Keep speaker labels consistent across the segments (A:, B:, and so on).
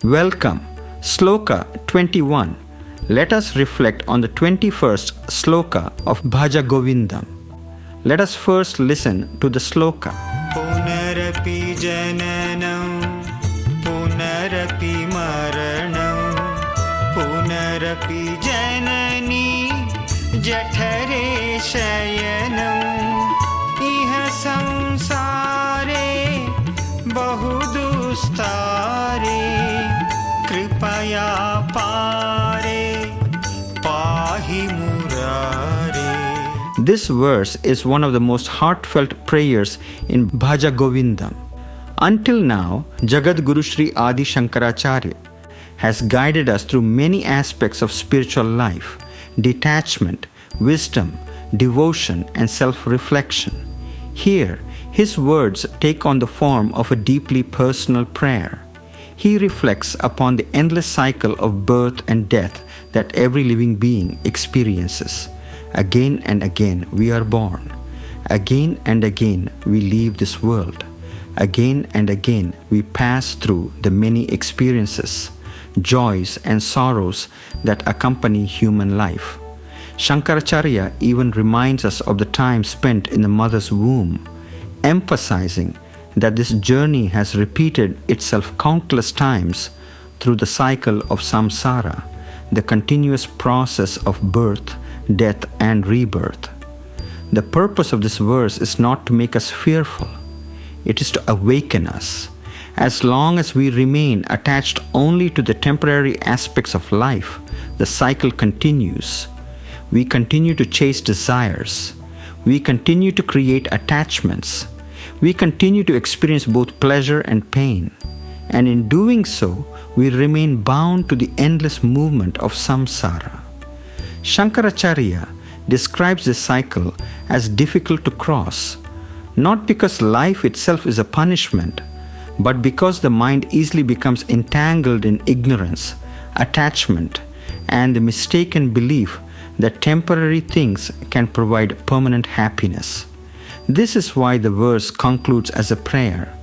A: Welcome. Sloka 21. Let us reflect on the 21st Sloka of Bhaja Govindam. Let us first listen to the Sloka.
B: Punarapi Jananam, Punarapi Maranam, Punarapi Janani, Jathare Shayanam, Iha Samsare, Bahudustare, Kripaya Pare, Pahi Murari.
A: This verse is one of the most heartfelt prayers in Bhaja Govindam. Until now, Jagadguru Sri Adi Shankaracharya has guided us through many aspects of spiritual life, detachment, wisdom, devotion, and self-reflection. Here, his words take on the form of a deeply personal prayer. He reflects upon the endless cycle of birth and death that every living being experiences. Again and again we are born. Again and again we leave this world. Again and again we pass through the many experiences, joys and sorrows that accompany human life. Shankaracharya even reminds us of the time spent in the mother's womb, emphasizing that this journey has repeated itself countless times through the cycle of samsara, the continuous process of birth, death, and rebirth. The purpose of this verse is not to make us fearful. It is to awaken us. As long as we remain attached only to the temporary aspects of life, the cycle continues. We continue to chase desires. We continue to create attachments. We continue to experience both pleasure and pain. And in doing so, we remain bound to the endless movement of samsara. Shankaracharya describes this cycle as difficult to cross, not because life itself is a punishment, but because the mind easily becomes entangled in ignorance, attachment, and the mistaken belief that temporary things can provide permanent happiness. This is why the verse concludes as a prayer.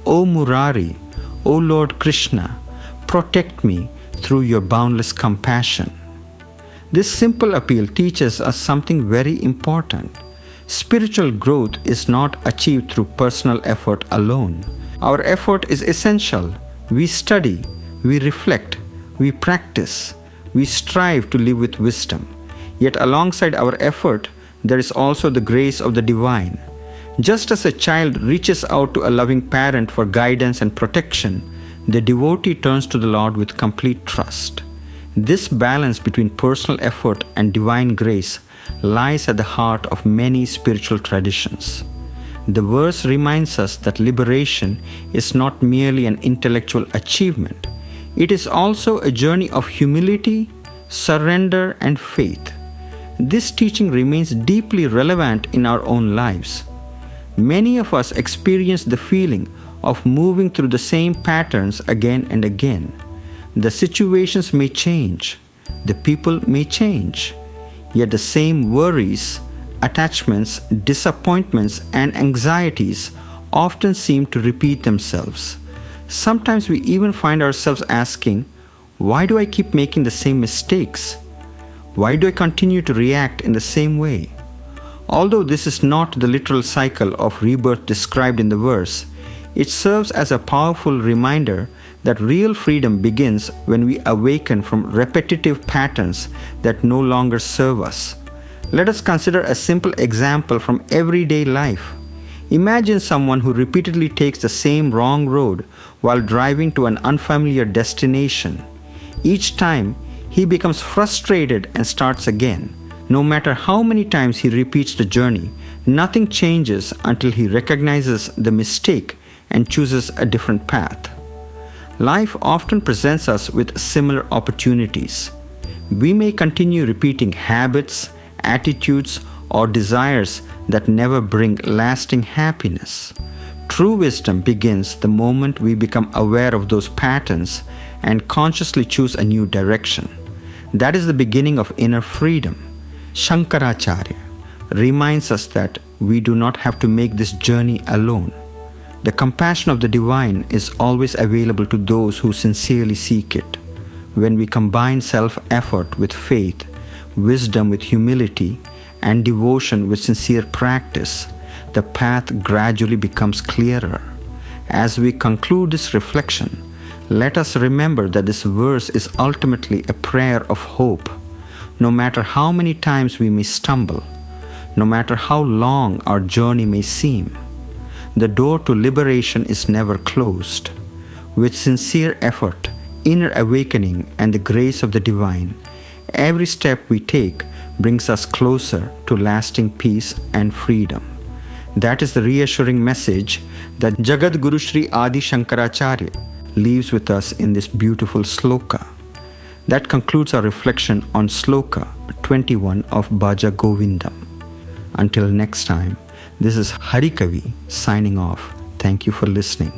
A: O Murari, O Lord Krishna, protect me through your boundless compassion. This simple appeal teaches us something very important. Spiritual growth is not achieved through personal effort alone. Our effort is essential. We study, we reflect, we practice, we strive to live with wisdom. Yet alongside our effort, there is also the grace of the divine. Just as a child reaches out to a loving parent for guidance and protection, the devotee turns to the Lord with complete trust. This balance between personal effort and divine grace lies at the heart of many spiritual traditions. The verse reminds us that liberation is not merely an intellectual achievement. It is also a journey of humility, surrender, and faith. This teaching remains deeply relevant in our own lives. Many of us experience the feeling of moving through the same patterns again and again. The situations may change, the people may change, yet the same worries, attachments, disappointments, and anxieties often seem to repeat themselves. Sometimes we even find ourselves asking, why do I keep making the same mistakes? Why do I continue to react in the same way? Although this is not the literal cycle of rebirth described in the verse, it serves as a powerful reminder that real freedom begins when we awaken from repetitive patterns that no longer serve us. Let us consider a simple example from everyday life. Imagine someone who repeatedly takes the same wrong road while driving to an unfamiliar destination. Each time, he becomes frustrated and starts again. No matter how many times he repeats the journey, nothing changes until he recognizes the mistake and chooses a different path. Life often presents us with similar opportunities. We may continue repeating habits, attitudes, or desires that never bring lasting happiness. True wisdom begins the moment we become aware of those patterns and consciously choose a new direction. That is the beginning of inner freedom. Shankaracharya reminds us that we do not have to make this journey alone. The compassion of the divine is always available to those who sincerely seek it. When we combine self-effort with faith, wisdom with humility, and devotion with sincere practice, the path gradually becomes clearer. As we conclude this reflection, let us remember that this verse is ultimately a prayer of hope. No matter how many times we may stumble, no matter how long our journey may seem, the door to liberation is never closed. With sincere effort, inner awakening, and the grace of the divine, every step we take brings us closer to lasting peace and freedom. That is the reassuring message that Jagadguru Sri Adi Shankaracharya leaves with us in this beautiful sloka. That concludes our reflection on Sloka 21 of Bhaja Govindam. Until next time, this is Hari Kavi signing off. Thank you for listening.